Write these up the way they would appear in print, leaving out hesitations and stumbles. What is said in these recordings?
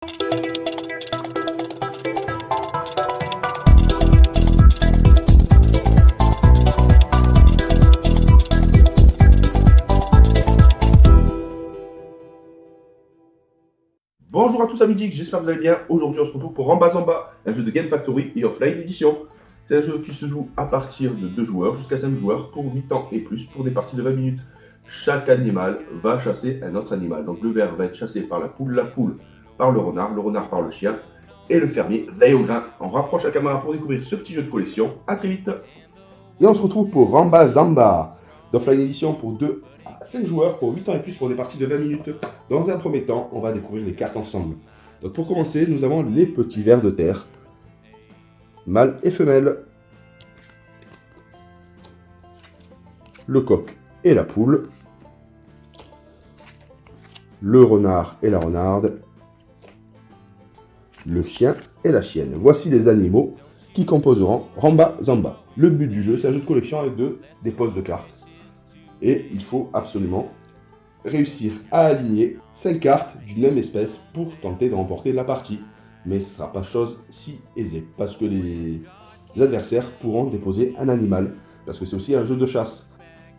Bonjour à tous amis geeks, j'espère que vous allez bien. Aujourd'hui on se retrouve pour Ramba Zamba, un jeu de Game Factory et Offline Edition. C'est un jeu qui se joue à partir de 2 joueurs jusqu'à 5 joueurs pour 8 ans et plus pour des parties de 20 minutes. Chaque animal va chasser un autre animal. Donc le ver va être chassé par la poule par le renard par le chien et le fermier veille au grain. On rapproche la caméra pour découvrir ce petit jeu de collection. A très vite. Et on se retrouve pour Ramba Zamba d'Offline Edition pour 2 à 5 joueurs pour 8 ans et plus pour des parties de 20 minutes. Dans un premier temps, on va découvrir les cartes ensemble. Donc pour commencer, nous avons les petits vers de terre, mâle et femelle, le coq et la poule, le renard et la renarde, le chien et la chienne. Voici les animaux qui composeront Ramba Zamba. Le but du jeu, c'est un jeu de collection avec des poses de cartes. Et il faut absolument réussir à aligner 5 cartes d'une même espèce pour tenter de remporter la partie. Mais ce ne sera pas chose si aisée, parce que les adversaires pourront déposer un animal, parce que c'est aussi un jeu de chasse.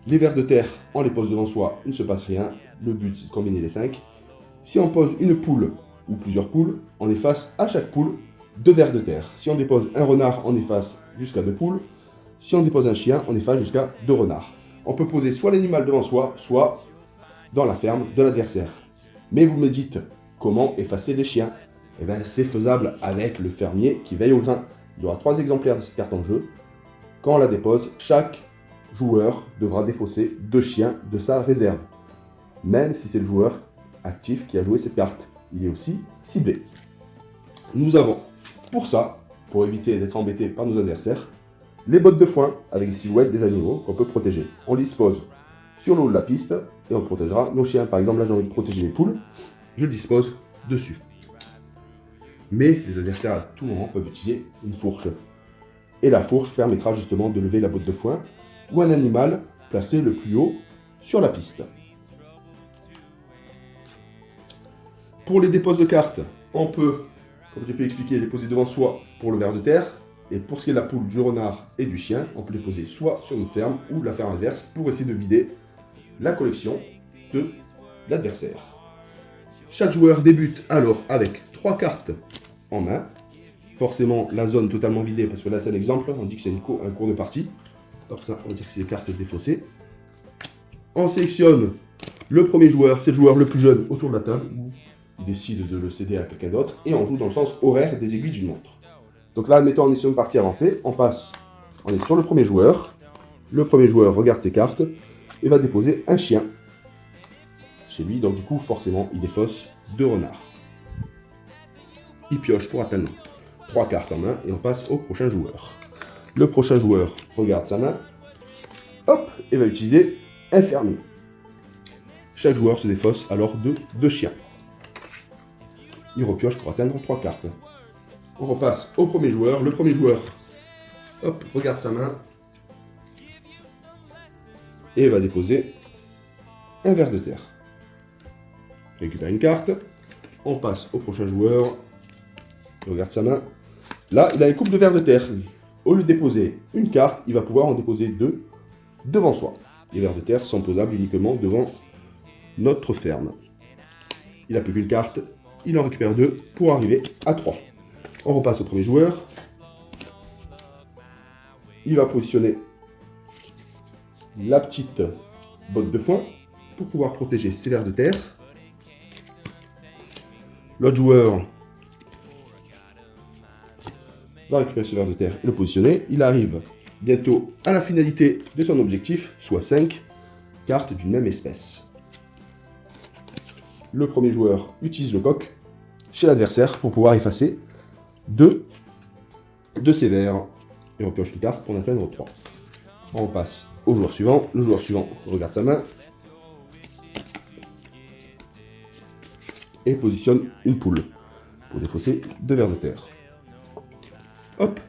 Les vers de terre, on les pose devant soi, il ne se passe rien. Le but, c'est de combiner les 5. Si on pose une poule ou plusieurs poules, on efface à chaque poule 2 vers de terre. Si on dépose un renard, on efface jusqu'à 2 poules. Si on dépose un chien, on efface jusqu'à 2 renards. On peut poser soit l'animal devant soi, soit dans la ferme de l'adversaire. Mais vous me dites, comment effacer les chiens? Eh bien, c'est faisable avec le fermier qui veille au grain. Il y aura 3 exemplaires de cette carte en jeu. Quand on la dépose, chaque joueur devra défausser 2 chiens de sa réserve, même si c'est le joueur actif qui a joué cette carte. Il est aussi ciblé. Nous avons, pour ça, pour éviter d'être embêté par nos adversaires, les bottes de foin avec les silhouettes des animaux qu'on peut protéger. On les dispose sur le haut de la piste et on protégera nos chiens. Par exemple, là j'ai envie de protéger mes poules, je le dispose dessus. Mais les adversaires à tout moment peuvent utiliser une fourche. Et la fourche permettra justement de lever la botte de foin ou un animal placé le plus haut sur la piste. Pour les déposes de cartes, on peut, comme j'ai pu expliquer, les poser devant soi pour le ver de terre. Et pour ce qui est de la poule, du renard et du chien, on peut les poser soit sur une ferme ou la ferme adverse pour essayer de vider la collection de l'adversaire. Chaque joueur débute alors avec 3 cartes en main. Forcément, la zone totalement vidée, parce que là c'est un exemple, on dit que c'est un cours de partie. Comme ça, on dit que c'est des cartes défaussées. On sélectionne le premier joueur, c'est le joueur le plus jeune autour de la table. Il décide de le céder à quelqu'un d'autre et on joue dans le sens horaire des aiguilles d'une montre. Donc là, admettons, on est sur une partie avancée, on est sur le premier joueur. Le premier joueur regarde ses cartes et va déposer un chien chez lui. Donc du coup, forcément, il défausse 2 renards. Il pioche pour atteindre 3 cartes en main et on passe au prochain joueur. Le prochain joueur regarde sa main, hop, et va utiliser un fermier. Chaque joueur se défausse alors de 2 chiens. Il repioche pour atteindre 3 cartes. On repasse au premier joueur. Le premier joueur, hop, regarde sa main et va déposer un ver de terre. Il récupère une carte. On passe au prochain joueur. Il regarde sa main. Là, il a une coupe de vers de terre. Au lieu de déposer une carte, il va pouvoir en déposer 2 devant soi. Les vers de terre sont posables uniquement devant notre ferme. Il n'a plus qu'une carte. Il en récupère 2 pour arriver à 3. On repasse au premier joueur. Il va positionner la petite botte de foin pour pouvoir protéger ses vers de terre. L'autre joueur va récupérer ce ver de terre et le positionner. Il arrive bientôt à la finalité de son objectif, soit 5 cartes d'une même espèce. Le premier joueur utilise le coq chez l'adversaire pour pouvoir effacer 2 de ses vers. Et on pioche une carte pour en atteindre 3. On passe au joueur suivant. Le joueur suivant regarde sa main et positionne une poule pour défausser 2 vers de terre. Hop,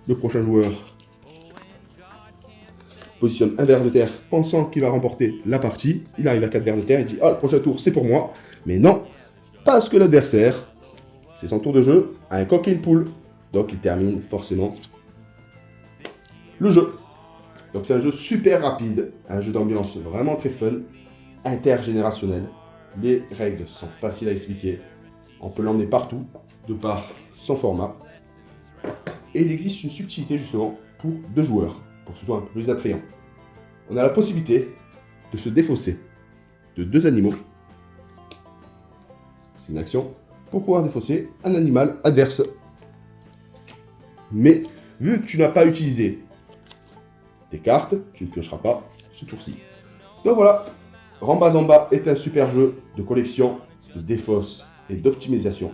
le prochain joueur positionne un ver de terre pensant qu'il va remporter la partie. Il arrive à 4 vers de terre, il dit « Ah, le prochain tour, c'est pour moi !» Mais non, parce que l'adversaire c'est son tour de jeu, a un coq et une poule. Donc il termine forcément le jeu. Donc c'est un jeu super rapide, un jeu d'ambiance vraiment très fun, intergénérationnel. Les règles sont faciles à expliquer. On peut l'emmener partout, de par son format. Et il existe une subtilité justement pour 2 joueurs, pour que ce soit un peu plus attrayant. On a la possibilité de se défausser de 2 animaux. C'est une action pour pouvoir défausser un animal adverse. Mais vu que tu n'as pas utilisé tes cartes, tu ne piocheras pas ce tour-ci. Donc voilà, Ramba Zamba est un super jeu de collection, de défausse et d'optimisation.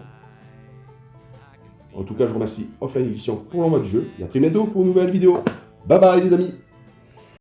En tout cas, je remercie Offline Edition pour l'envoi du jeu et à très bientôt pour une nouvelle vidéo. Bye bye les amis!